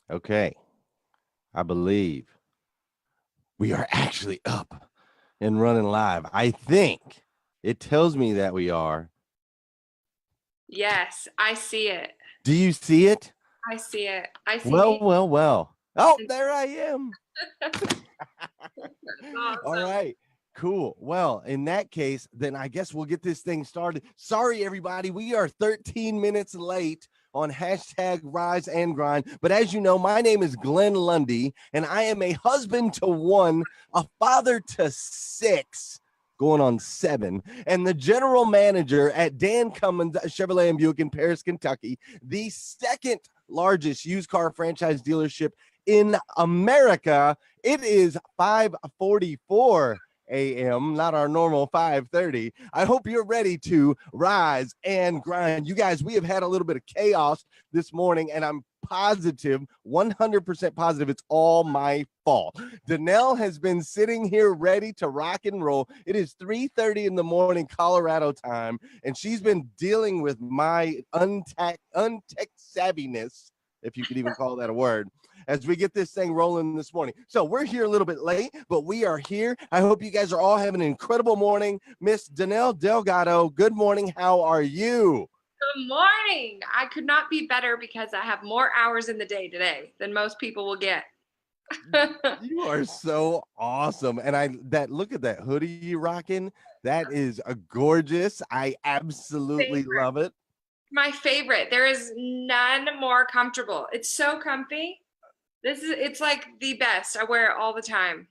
Okay, I believe we are actually up and running live. I think it tells me that we are. Yes, I see it. Do you see it? I see it. I see Well, me. well, well. Oh, there I am. That's All awesome. right. Cool. Well, in that case, then I guess we'll get this thing started. Sorry, everybody. We are 13 minutes late on hashtag Rise and Grind. But as you know, my name is Glenn Lundy, and I am a husband to one, a father to six, going on seven, and the general manager at Dan Cummins Chevrolet and Buick in Paris, Kentucky, the second largest used car franchise dealership in America. It is 5:44 a.m., not our normal 5:30. I hope you're ready to rise and grind. You guys, we have had a little bit of chaos this morning, and I'm positive, 100% positive, it's all my fault. Danelle has been sitting here ready to rock and roll. It is 3:30 in the morning Colorado time, and she's been dealing with my untech savviness, if you could even call that a word, as we get this thing rolling this morning. So we're here a little bit late, but we are here. I hope you guys are all having an incredible morning. Miss Danelle Delgado, good morning. How are you? Good morning. I could not be better because I have more hours in the day today than most people will get. You are so awesome. And look at that hoodie you rocking. That is a gorgeous. I absolutely Favorite. love it. My favorite. There is none more comfortable. It's so comfy. It's like the best. I wear it all the time.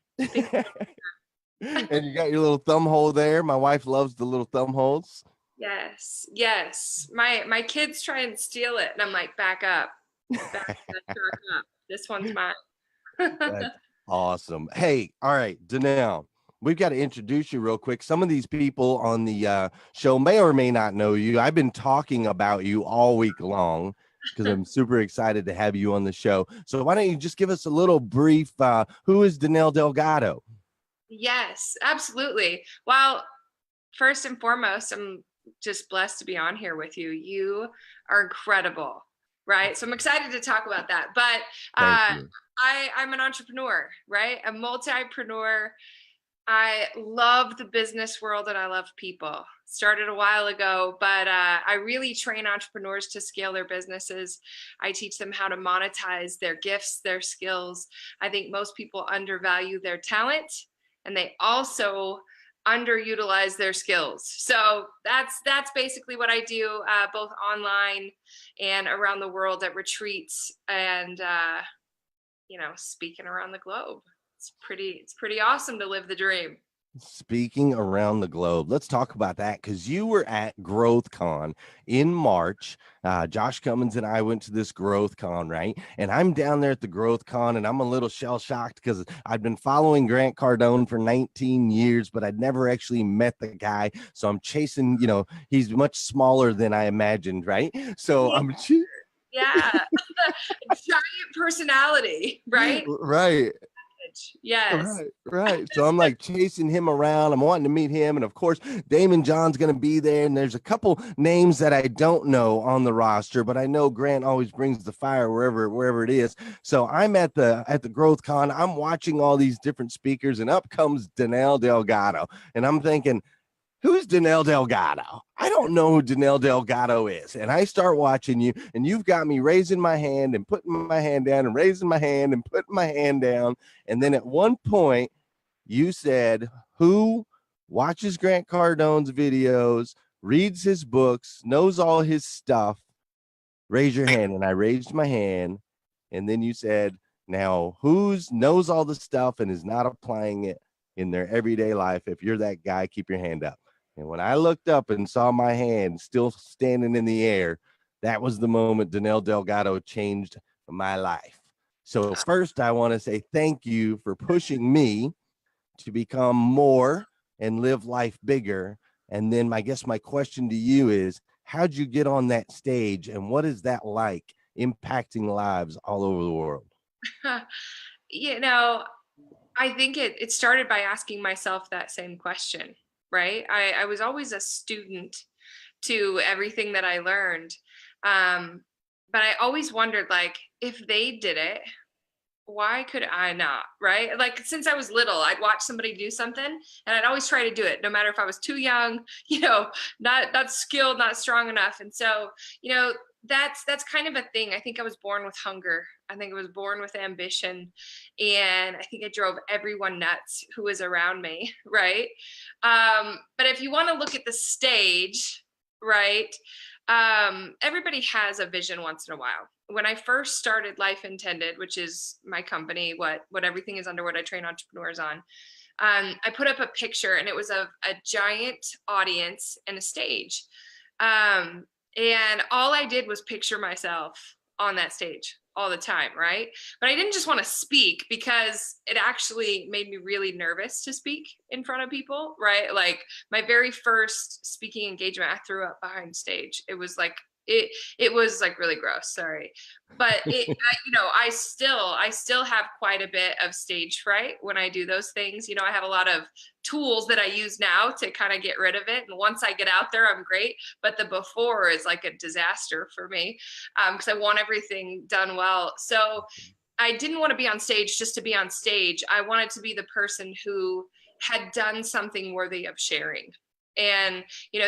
And you got your little thumb hole there. My wife loves the little thumb holes. Yes, yes. My kids try and steal it, and I'm like, back up, back up. This one's mine. That's awesome. Hey, all right, Danelle, we've got to introduce you real quick. Some of these people on the show may or may not know you. I've been talking about you all week long because I'm super excited to have you on the show. So why don't you just give us a little brief, who is Danelle Delgado? Yes, absolutely. Well, first and foremost, I'm just blessed to be on here with you. You are incredible, right? So I'm excited to talk about that. But Thank you. I'm an entrepreneur, right? A multipreneur. I love the business world and I love people. Started a while ago, but I really train entrepreneurs to scale their businesses. I teach them how to monetize their gifts, their skills. I think most people undervalue their talent and they also underutilize their skills. So that's basically what I do, both online and around the world at retreats and speaking around the globe. It's pretty awesome to live the dream. Speaking around the globe, let's talk about that because you were at GrowthCon in March. Josh Cummins and I went to this GrowthCon, right? And I'm down there at the GrowthCon and I'm a little shell shocked because I'd been following Grant Cardone for 19 years, but I'd never actually met the guy. So I'm chasing, he's much smaller than I imagined, right? So Yeah, yeah. Giant personality, right? right. Yes. Right. So I'm like chasing him around. I'm wanting to meet him. And of course, Damon John's going to be there. And there's a couple names that I don't know on the roster, but I know Grant always brings the fire wherever it is. So I'm at the Growth Con. I'm watching all these different speakers, and up comes Danelle Delgado. And I'm thinking, who's Danelle Delgado? I don't know who Danelle Delgado is. And I start watching you, and you've got me raising my hand and putting my hand down and raising my hand and putting my hand down. And then at one point, you said, who watches Grant Cardone's videos, reads his books, knows all his stuff? Raise your hand. And I raised my hand. And then you said, now, who's knows all the stuff and is not applying it in their everyday life? If you're that guy, keep your hand up. And when I looked up and saw my hand still standing in the air, that was the moment Danelle Delgado changed my life. So first, I want to say thank you for pushing me to become more and live life bigger. And then I guess my question to you is, how'd you get on that stage and what is that like impacting lives all over the world? you know, I think it started by asking myself that same question, right? I was always a student to everything that I learned. But I always wondered, like, if they did it, why could I not? Right. Like since I was little, I'd watch somebody do something and I'd always try to do it, no matter if I was too young, not skilled, not strong enough. And so, that's kind of a thing. I think I was born with hunger. I think I was born with ambition. And I think I drove everyone nuts who was around me. Right. But if you want to look at the stage, right, everybody has a vision once in a while. When I first started Life Intended, which is my company, what everything is under, what I train entrepreneurs on, I put up a picture and it was of a giant audience and a stage. And all I did was picture myself on that stage all the time, right? But I didn't just want to speak because it actually made me really nervous to speak in front of people, right? Like my very first speaking engagement, I threw up behind stage. It was like it was like really gross, sorry, but I still have quite a bit of stage fright when I do those things. I have a lot of tools that I use now to kind of get rid of it, and once I get out there, I'm great, but the before is like a disaster for me, because I want everything done well. So I didn't want to be on stage just to be on stage. I wanted to be the person who had done something worthy of sharing. And,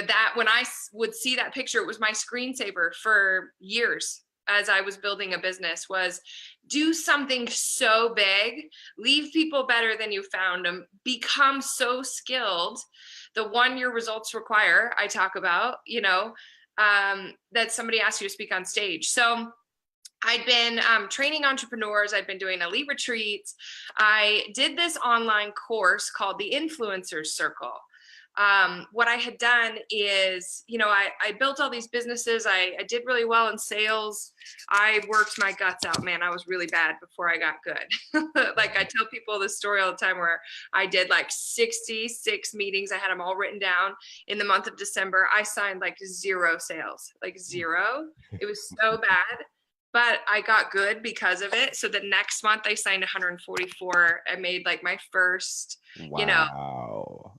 that when I would see that picture, it was my screensaver for years as I was building a business, was do something so big, leave people better than you found them, become so skilled, the 1-year results require, I talk about, that somebody asks you to speak on stage. So I'd been training entrepreneurs. I'd been doing elite retreats. I did this online course called the Influencers Circle. What I had done is, I built all these businesses. I did really well in sales. I worked my guts out, man. I was really bad before I got good. Like I tell people this story all the time where I did like 66 meetings. I had them all written down in the month of December. I signed like 0 sales, like 0. It was so bad. But I got good because of it. So the next month I signed 144. I made like my first, wow,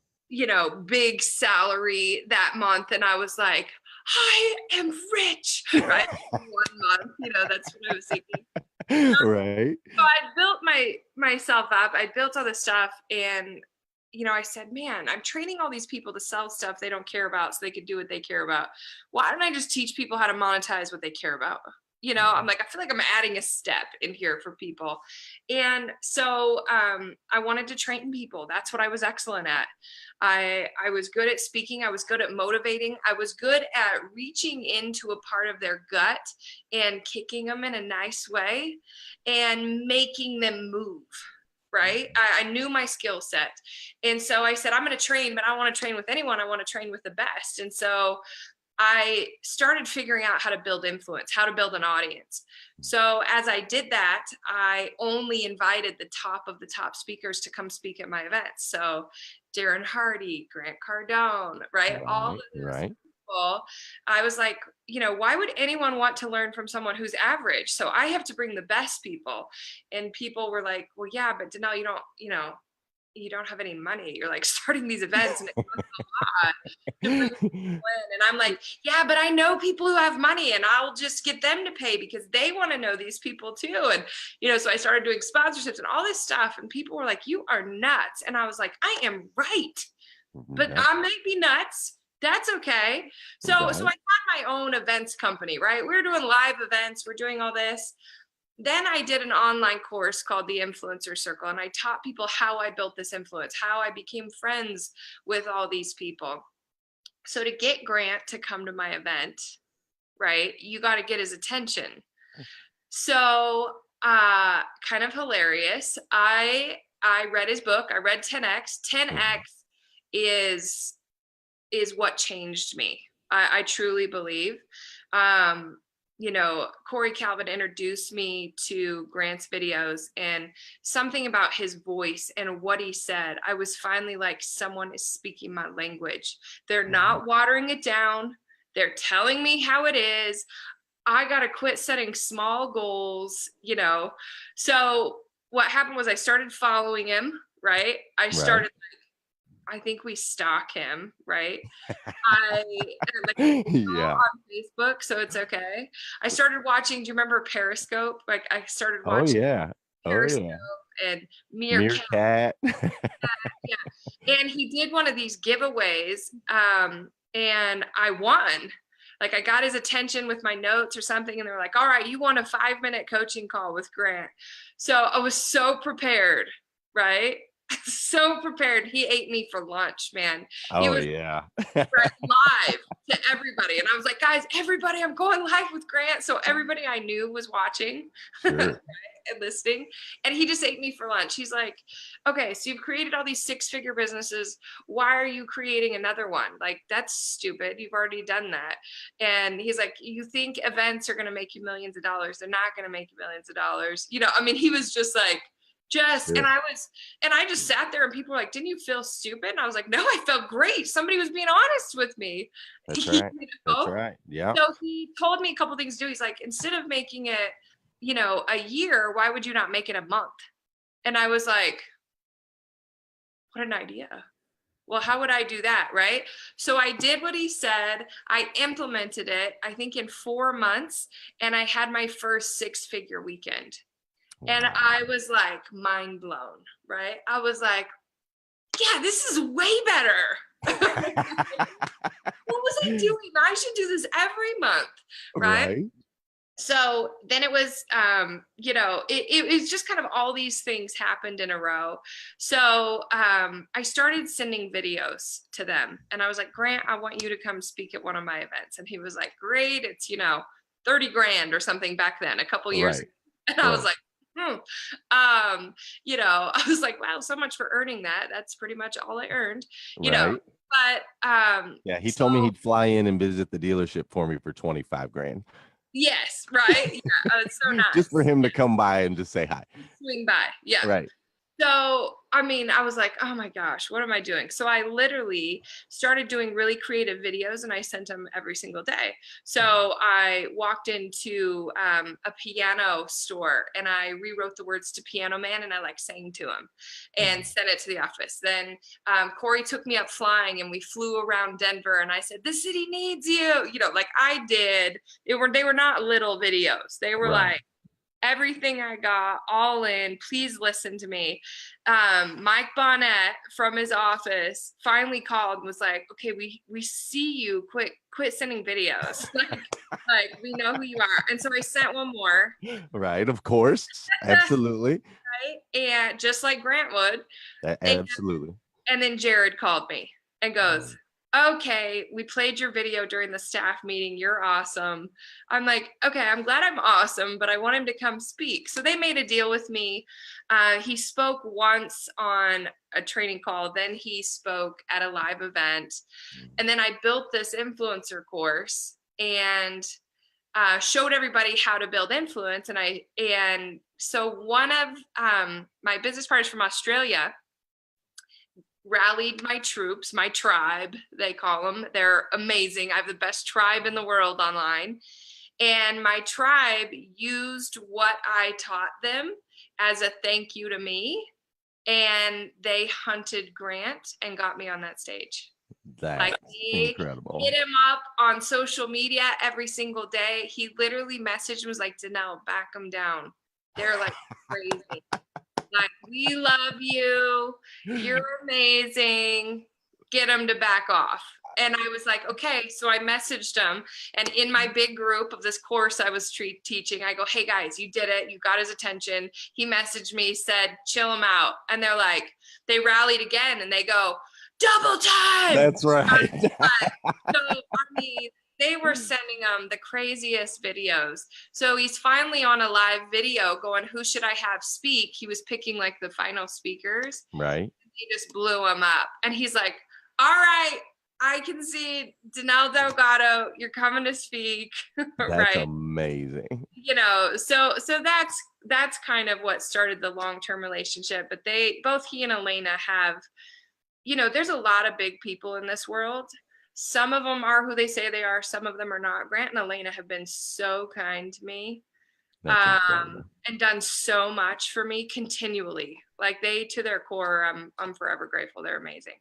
big salary that month. And I was like, I am rich, right? 1 month, that's what I was thinking. Right. So I built myself up. I built all this stuff. And, I said, man, I'm training all these people to sell stuff they don't care about so they could do what they care about. Why don't I just teach people how to monetize what they care about? I'm like, I feel like I'm adding a step in here for people. And so I wanted to train people. That's what I was excellent at. I was good at speaking. I was good at motivating. I was good at reaching into a part of their gut and kicking them in a nice way and making them move. Right. I knew my skill set. And so I said, I'm going to train, but I don't want to train with anyone. I want to train with the best. And so I started figuring out how to build influence, how to build an audience. So as I did that, I only invited the top of the top speakers to come speak at my events. So Darren Hardy, Grant Cardone, right? All of those people. I was like, why would anyone want to learn from someone who's average? So I have to bring the best people. And people were like, well, yeah, but Danelle, you don't have any money. You're like starting these events and it costs a lot to bring people in. And I'm like, yeah, but I know people who have money and I'll just get them to pay because they want to know these people too. And, so I started doing sponsorships and all this stuff and people were like, you are nuts. And I was like, I am right, but I might be nuts. That's okay. So I had my own events company, right? We were doing live events. We're doing all this. Then I did an online course called the Influencer Circle, and I taught people how I built this influence, how I became friends with all these people. So to get Grant to come to my event, right, you got to get his attention. So kind of hilarious. I read his book. I read 10X. 10X is what changed me. I truly believe. Corey Calvin introduced me to Grant's videos and something about his voice and what he said. I was finally like, someone is speaking my language. They're not watering it down. They're telling me how it is. I got to quit setting small goals, So what happened was I started following him, right? I started I think we stalk him, right? I like Yeah. on Facebook, so it's okay. I started watching, do you remember Periscope? Like I started Oh watching yeah. Oh Periscope yeah. and Meerkat. Meerkat. Yeah. And he did one of these giveaways, and I won. Like I got his attention with my notes or something, and they were like, all right, you want a 5-minute coaching call with Grant. So I was so prepared, right? So prepared. He ate me for lunch, man. He Oh was yeah. live to everybody. And I was like, guys, everybody, I'm going live with Grant. So everybody I knew was watching Sure. and listening. And he just ate me for lunch. He's like, okay, so you've created all these 6-figure businesses. Why are you creating another one? Like, that's stupid. You've already done that. And he's like, you think events are going to make you millions of dollars? They're not going to make you millions of dollars. You know, I mean, he was just like, and Sure. I just sat there and people were like, didn't you feel stupid? And I was like, no, I felt great. Somebody was being honest with me. That's You right. That's know? right. Yeah. So he told me a couple things to do. He's like, instead of making it, a year, why would you not make it a month? And I was like, what an idea. Well, how would I do that? Right. So I did what he said. I implemented it, I think in 4 months, and I had my first 6-figure weekend. And I Wow. was like mind blown, right? I was like, yeah, this is way better. What was I doing? I should do this every month, right? Right. So then it was, it was just kind of all these things happened in a row. So I started sending videos to them, and I was like, Grant, I want you to come speak at one of my events. And he was like, great. It's, 30 grand or something back then, a couple years Right. ago. And I was Right. like, I was like, wow, so much for earning that. That's pretty much all I earned, Right. but Yeah. He so told me he'd fly in and visit the dealership for me for 25 grand. yes, right. Yeah, it's so Just for nice. him to come by and just say hi. Swing by. Yeah. Right. So, I mean, I was like, oh my gosh, what am I doing? So I literally started doing really creative videos, and I sent them every single day. So I walked into a piano store, and I rewrote the words to Piano Man, and I like sang to him and sent it to the office. Then Corey took me up flying, and we flew around Denver, and I said, the city needs you, like I did. They were not little videos. They were Right. like, everything I got all in, please listen to me. Mike Bonnet from his office finally called and was like, okay, we see you, quit sending videos. like we know who you are. And so I sent one more. Right. Of course. Absolutely. Right. And just like Grant would. And, Absolutely. and then Jared called me and goes, okay, we played your video during the staff meeting. You're awesome. I'm like, okay, I'm glad I'm awesome, but I want him to come speak. So they made a deal with me. He spoke once on a training call. Then he spoke at a live event. And then I built this influencer course and showed everybody how to build influence. And so one of my business partners from Australia rallied my troops, my tribe, they call them. They're amazing. I have the best tribe in the world online. And my tribe used what I taught them as a thank you to me. And they hunted Grant and got me on that stage. Like That's he incredible. hit him up on social media every single day. He literally messaged and was like, Danelle, back him down. They're like crazy. Like, we love you. You're amazing. Get them to back off. And I was like, okay. So I messaged them. And in my big group of this course I was teaching, I go, hey guys, you did it. You got his attention. He messaged me, said, chill him out. And they're like, they rallied again and they go, double time. That's right. So, I mean, they were sending the craziest videos. So he's finally on a live video going, who should I have speak? He was picking like the final speakers. Right. He just blew him up. And he's like, all right, I can see Danelle Delgado, you're coming to speak. That's Right. amazing. So that's kind of what started the long-term relationship. But both he and Elena have, there's a lot of big people in this world. Some of them are who they say they are. Some of them are not. Grant and Elena have been so kind to me, That's incredible. and done so much for me continually. Like they, to their core, I'm forever grateful. They're amazing.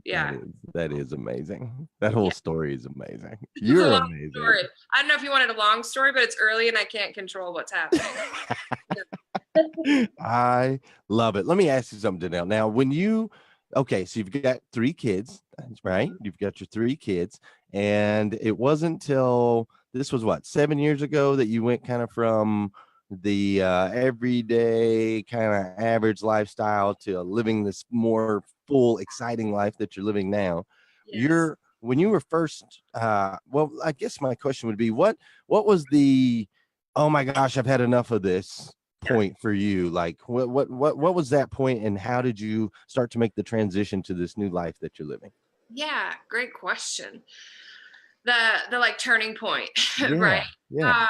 Yeah. That is amazing. That whole Yeah. story is amazing. It's a You're long amazing. story. I don't know if you wanted a long story, but it's early and I can't control what's happening. I love it. Let me ask you something, Danelle. Now, okay, so you've got three kids, right? Mhm. You've got your three kids, and it wasn't till this was what, 7 years ago that you went kind of from the everyday kind of average lifestyle to living this more full, exciting life that you're living now. Yes. When you were first, well, I guess my question would be, what was the, oh my gosh, I've had enough of this Yeah. point for you? Like what was that point, and how did you start to make the transition to this new life that you're living? Yeah. Great question. The like turning point, right? Yeah, yeah. Uh,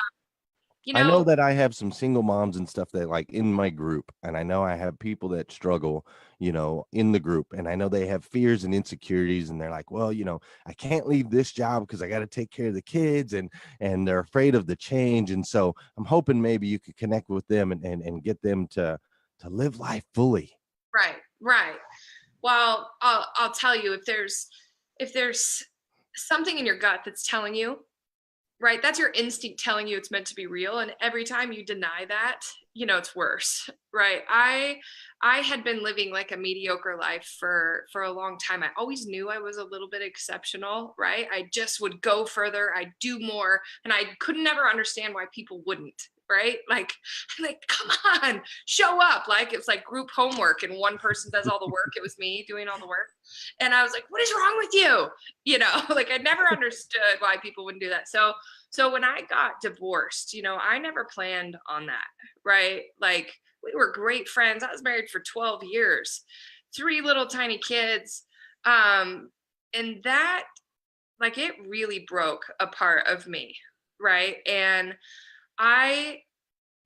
you I know know, that I have some single moms and stuff that like in my group, and I know I have people that struggle, in the group, and I know they have fears and insecurities, and they're like, well, I can't leave this job because I got to take care of the kids, and they're afraid of the change. And so I'm hoping maybe you could connect with them and get them to live life fully. right, right. Well, I'll tell you if there's something in your gut that's telling you, right? That's your instinct telling you it's meant to be real. And every time you deny that, it's worse, right? I had been living like a mediocre life for a long time. I always knew I was a little bit exceptional, right? I just would go further, I'd do more, and I could never understand why people wouldn't, right? Like, come on, show up. Like it's like group homework and one person does all the work. It was me doing all the work. And I was like, what is wrong with you? Like I never understood why people wouldn't do that. So when I got divorced, I never planned on that, right? Like we were great friends. I was married for 12 years, three little tiny kids. And that, like, it really broke a part of me, right? And I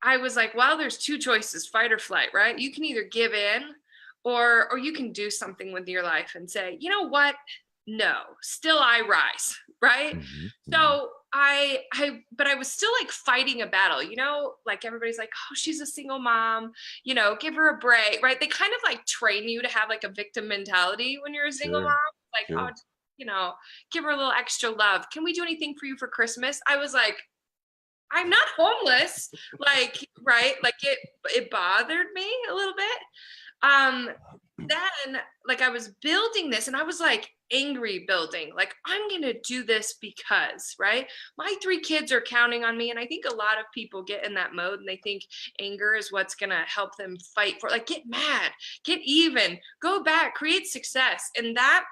I was like, well, there's two choices, fight or flight, right? You can either give in or you can do something with your life and say, you know what? No, still I rise, right? Mhm, mhm. So but I was still like fighting a battle, like everybody's like, oh, she's a single mom, give her a break, right? They kind of like train you to have like a victim mentality when you're a single mom, Sure, like, oh, sure. you know, give her a little extra love. Can we do anything for you for Christmas? I was like, I'm not homeless. Like, right? Like it bothered me a little bit. Um then like I was building this and I was like angry building. Like I'm going to do this because, right? My three kids are counting on me and I think a lot of people get in that mode and they think anger is what's going to help them fight for, like, get mad, get even, go back, create success. And that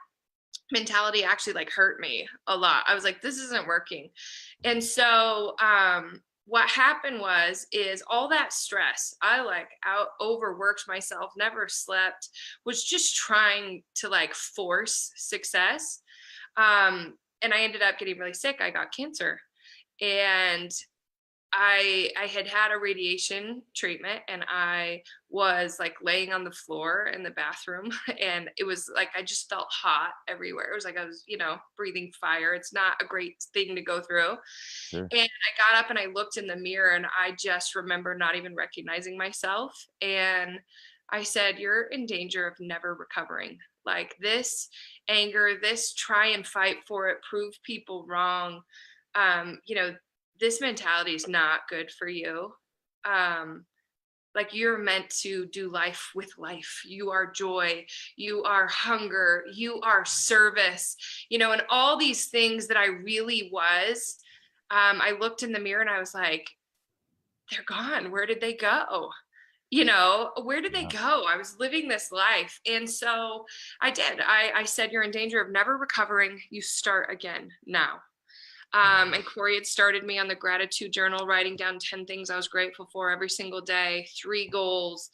mentality actually like hurt me a lot. I was like, this isn't working. And so what happened is all that stress, I like out overworked myself, never slept, was just trying to like force success. And I ended up getting really sick. I got cancer. And I had a radiation treatment and I was like laying on the floor in the bathroom and it was like I just felt hot everywhere. It was like I was, breathing fire. It's not a great thing to go through. Sure. And I got up and I looked in the mirror and I just remember not even recognizing myself. And I said, you're in danger of never recovering. Like this anger, this try and fight for it, prove people wrong. Um, you know, this mentality is not good for you. Um, like you're meant to do life with life. You are joy, you are hunger, you are service, and all these things that I really was. I looked in the mirror and I was like, they're gone. Where did they go? Where did they Wow. go? I was living this life. And so I did. I said, you're in danger of never recovering. You start again now. And Corey had started me on the gratitude journal, writing down 10 things I was grateful for every single day, 3 goals,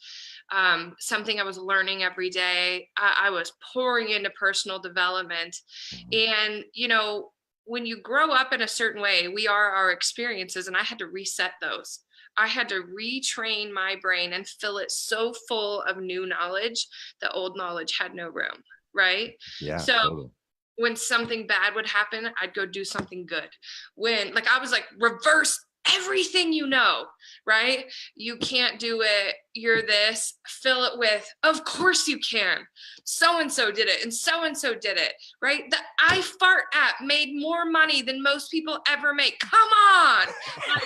something I was learning every day. I was pouring into personal development. Mhm. And, when you grow up in a certain way, we are our experiences, and I had to reset those. I had to retrain my brain and fill it so full of new knowledge that old knowledge had no room. Right. Yeah, So totally. when something bad would happen, I'd go do something good. When like I was like reverse everything you know, right? You can't do it. You're this. Fill it with, of course you can. So-and-so did it, and so-and-so did it, right? The iFart app made more money than most people ever make. Come on. Like,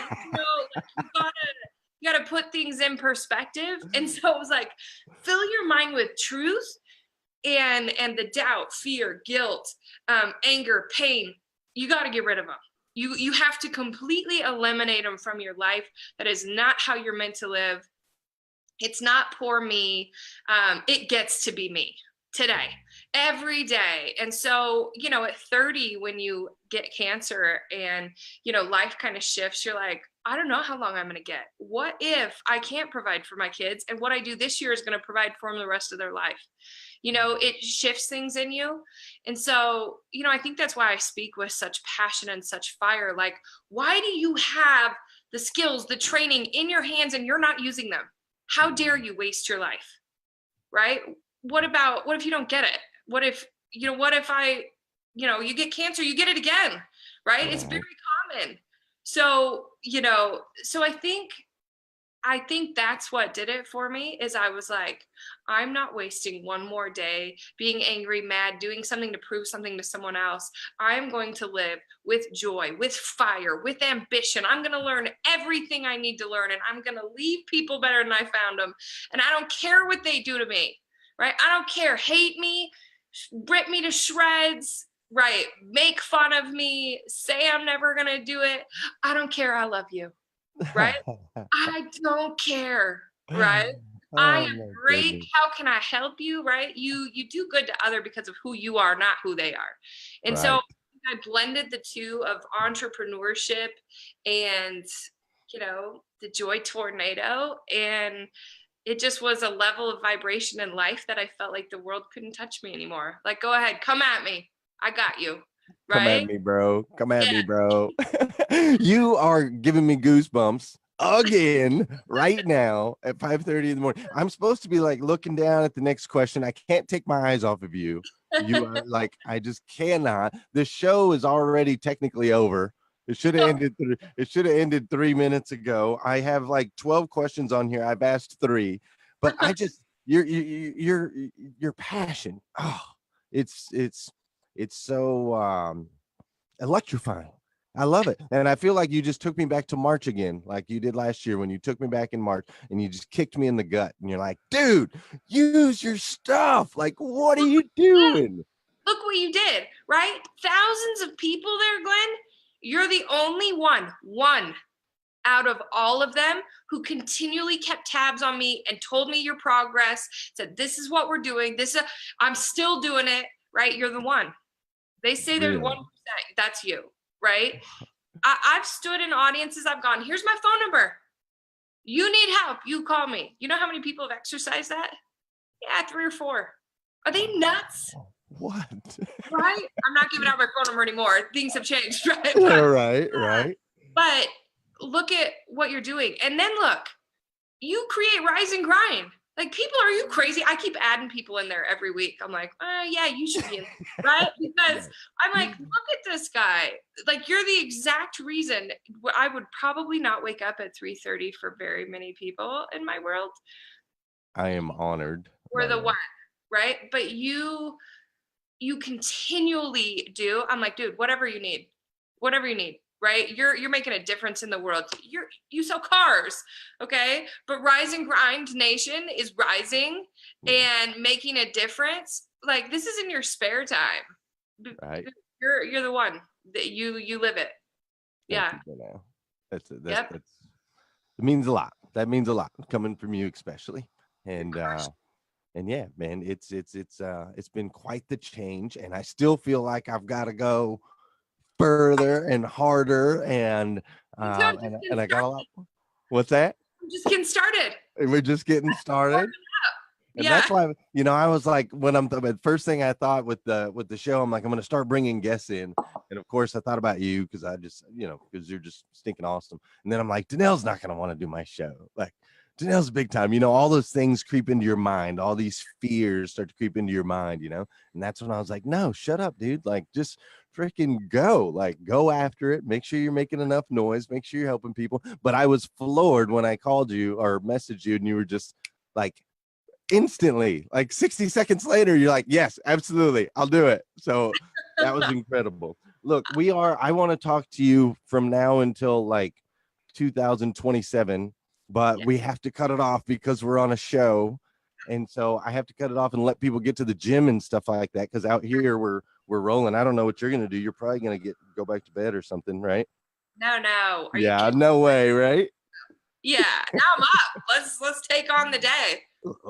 you gotta put things in perspective. And so it was like, fill your mind with truth and the doubt, fear, guilt, anger, pain. You got to get rid of them. You have to completely eliminate them from your life. That is not how you're meant to live. It's not poor me. It gets to be me today, every day. And so, at 30, when you get cancer and, life kind of shifts, you're like, I don't know how long I'm going to get. What if I can't provide for my kids, and what I do this year is going to provide for them the rest of their life? It shifts things in you. And so, I think that's why I speak with such passion and such fire. Like, why do you have the skills, the training in your hands, and you're not using them? How dare you waste your life? Right? What if you don't get it? What if you get cancer, you get it again, right? It's very common. So, so I think that's what did it for me, is I was like, I'm not wasting one more day being angry, mad, doing something to prove something to someone else. I'm going to live with joy, with fire, with ambition. I'm going to learn everything I need to learn, and I'm going to leave people better than I found them. And I don't care what they do to me, right? I don't care. Hate me, rip me to shreds, right? Make fun of me, say I'm never going to do it. I don't care. I love you. Right? I don't care, right? I am great. Goodness. How can I help you? Right? You do good to other because of who you are, not who they are. And Right. so I blended the two of entrepreneurship and, the joy tornado. And it just was a level of vibration in life that I felt like the world couldn't touch me anymore. Like, go ahead, come at me. I got you. Come at Right? me, bro. Come at Yeah. me, bro. You are giving me goosebumps again right now at 5:30 in the morning. I'm supposed to be like looking down at the next question. I can't take my eyes off of you. You are like, I just cannot. The show is already technically over. It should have ended. It should have ended 3 minutes ago. I have like 12 questions on here. I've asked 3, but I just your passion. Oh, it's so electrifying. I love it. And I feel like you just took me back to March again, like you did last year when you took me back in March and you just kicked me in the gut. And you're like, dude, use your stuff. Like, what are you doing? Look what you did, right? Thousands of people there, Glenn. You're the only one out of all of them who continually kept tabs on me and told me your progress, said, this is what we're doing. I'm still doing it, right? You're the one. They say there's 1%. That's you, right? I've stood in audiences. I've gone, here's my phone number. You need help. You call me. You know how many people have exercised that? Yeah, 3 or 4. Are they nuts? What? Right? I'm not giving out my phone number anymore. Things have changed, right? Right. But look at what you're doing. And then look, you create Rise and Grind. Like, people, are you crazy? I keep adding people in there every week. I'm like, yeah, you should be in there, right? Because I'm like, look at this guy. Like, you're the exact reason I would probably not wake up at 3:30 for very many people in my world. I am honored. We're the one, right? But you continually do. I'm like, dude, whatever you need, right? You're making a difference in the world. You sell cars, okay? But Rise and Grind Nation is rising and making a difference. Like, this is in your spare time, right? You're the one that you live it. Yeah. That's it means a lot. That means a lot coming from you, especially. And yeah, man, it's been quite the change, and I still feel like I've got to go further and harder, and I got a lot. What's that? I'm just getting started. We're just getting started. And that's why, I was like, when the first thing I thought with the show, I'm like, I'm going to start bringing guests in. And of course I thought about you because I just, because you're just stinking awesome. And then I'm like, Danelle's not going to want to do my show. Like, Danelle's big time, all those things creep into your mind. All these fears start to creep into your mind, and that's when I was like, no, shut up, dude. Like, just freaking go. Like, go after it. Make sure you're making enough noise. Make sure you're helping people. But I was floored when I called you or messaged you, and you were just like, instantly, like 60 seconds later, you're like, yes, absolutely, I'll do it. So that was incredible. Look, I want to talk to you from now until like 2027, but Yeah. we have to cut it off because we're on a show. And so I have to cut it off and let people get to the gym and stuff like that. Cause out here we're rolling. I don't know what you're gonna do. You're probably gonna go back to bed or something, right? No. Are you Yeah, kidding? no way, right? Yeah. Now I'm up. Let's take on the day.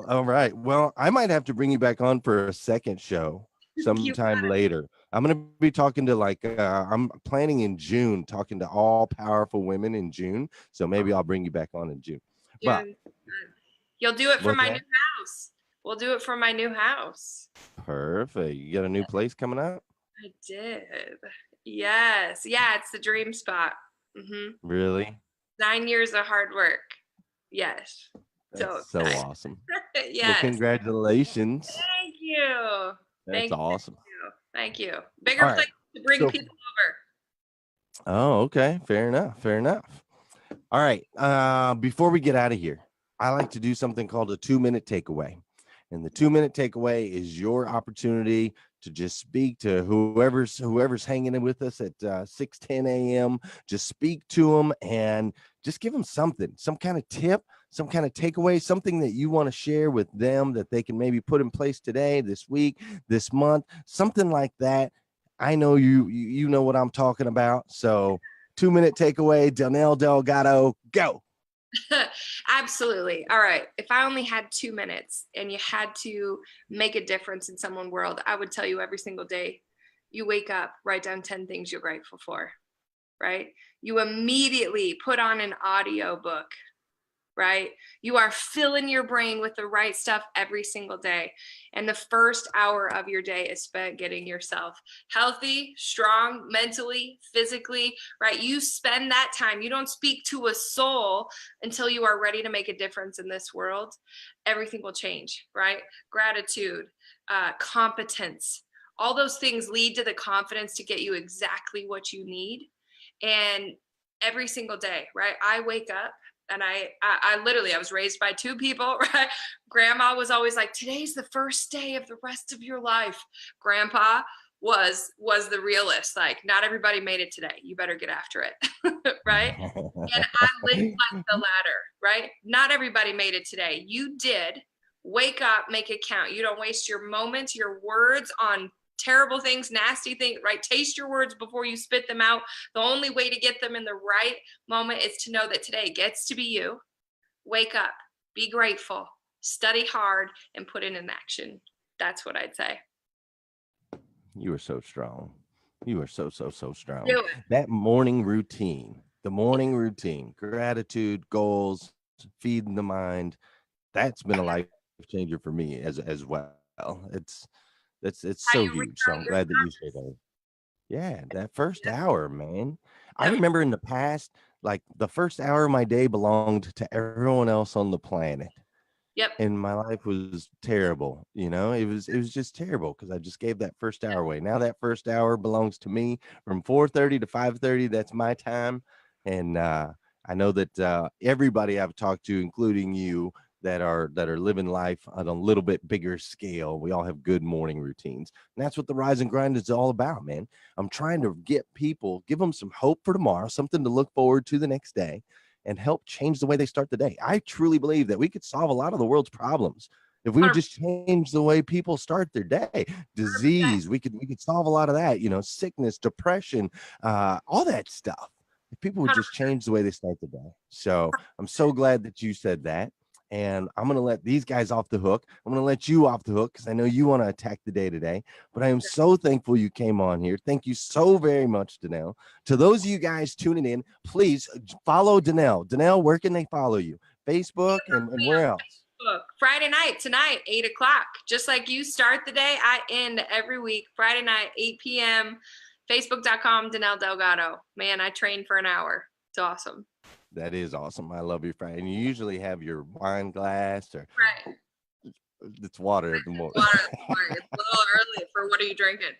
All right. Well, I might have to bring you back on for a second show You sometime later. I'm going to be talking to I'm planning in June, talking to all powerful women in June. So maybe I'll bring you back on in June. But you'll do it from what's my that? new house. We'll do it from my new house. Perfect. You got a new place coming up? I did. Yes. Yeah, it's the dream spot. Really? 9 years of hard work. Yes. So That's so excited. awesome. Well, Yes. congratulations. Thank you. That's awesome. Thank you. All Bigger right. place to bring So, people over. oh, okay. Fair enough. Fair enough. All right. Before we get out of here, I like to do something called a 2-minute takeaway. And the 2-minute takeaway is your opportunity to just speak to whoever's hanging in with us at 6:10 a.m. Just speak to them and just give them something, some kind of tip, some kind of takeaway, something that you want to share with them that they can maybe put in place today, this week, this month, something like that. I know you know what I'm talking about. So 2-minute takeaway, Danelle Delgado, go. Absolutely. All right. If I only had 2 minutes and you had to make a difference in someone's world, I would tell you every single day you wake up, write down 10 things you're grateful for, right? You immediately put on an audio book, right? You are filling your brain with the right stuff every single day. And the first hour of your day is spent getting yourself healthy, strong, mentally, physically, right? You spend that time. You don't speak to a soul until you are ready to make a difference in this world. Everything will change, right? Gratitude, competence, all those things lead to the confidence to get you exactly what you need. And every single day, right? I wake up and I literally, I was raised by two people, right? Grandma was always like, today's the first day of the rest of your life. Grandpa was the realist. Like, not everybody made it today. You better get after it. Right? And I lived like the ladder, right? Not everybody made it today. You did. Wake up, make it count. You don't waste your moments, your words on terrible things, nasty things, right? Taste your words before you spit them out. The only way to get them in the right moment is to know that today gets to be you. Wake up, be grateful, study hard, and put it in action. That's what I'd say. You are so strong. You are so strong. Do it. That morning routine, the morning routine, gratitude, goals, feeding the mind. That's been a life changer for me as well. It's How so you huge. So I'm restart your glad that you say that. Yeah, that first hour, man. I remember in the past, like the first hour of my day belonged to everyone else on the planet. Yep. And my life was terrible. It was just terrible because I just gave that first hour away. Now that first hour belongs to me from 4:30 to 5:30. That's my time. And I know that everybody I've talked to, including you, that are living life on a little bit bigger scale, we all have good morning routines. And that's what the Rise and Grind is all about, man. I'm trying to get people, give them some hope for tomorrow, something to look forward to the next day, and help change the way they start the day. I truly believe that we could solve a lot of the world's problems if we would 100%. just change the way people start their day. Disease, we could solve a lot of that, sickness, depression, all that stuff. If people would just change the way they start the day. So I'm so glad that you said that. And I'm going to let these guys off the hook. I'm going to let you off the hook because I know you want to attack the day today. But I am so thankful you came on here. Thank you so very much, Danelle. To those of you guys tuning in, please follow Danelle. Danelle, where can they follow you? Facebook and where else? Friday night, tonight, 8 o'clock. Just like you start the day, I end every week, Friday night, 8 p.m. Facebook.com, Danelle Delgado. Man, I train for an hour. It's awesome. That is awesome. I love your Friday. And you usually have your wine glass or right. It's water at the moment. Water this morning. It's a little early for what are you drinking?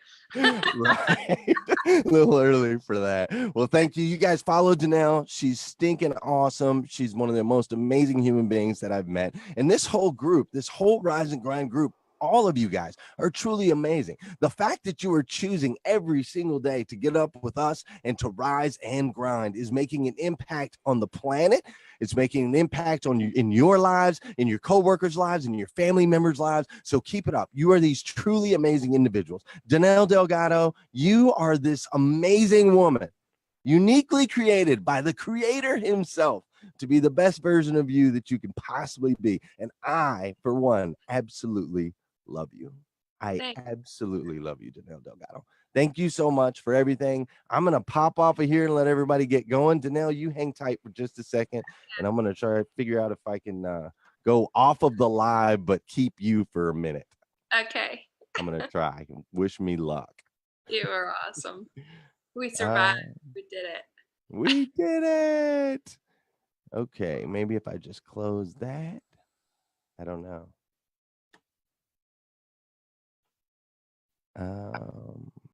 Right. A little early for that. Well, thank you. You guys follow Danelle. She's stinking awesome. She's one of the most amazing human beings that I've met. And this whole group, this whole Rise and Grind group, all of you guys are truly amazing. The fact that you are choosing every single day to get up with us and to rise and grind is making an impact on the planet. It's making an impact on you in your lives, in your coworkers' lives, in your family members' lives. So keep it up. You are these truly amazing individuals. Danelle Delgado, you are this amazing woman, uniquely created by the creator himself to be the best version of you that you can possibly be. And I, for one, absolutely love you. I Thanks. absolutely love you, Danelle Delgado. Thank you so much for everything. I'm going to pop off of here and let everybody get going. Danelle, you hang tight for just a second, and I'm going to try to figure out if I can go off of the live, but keep you for a minute. Okay. I'm going to try. Wish me luck. You are awesome. We survived. We did it. We did it. Okay, maybe if I just close that. I don't know.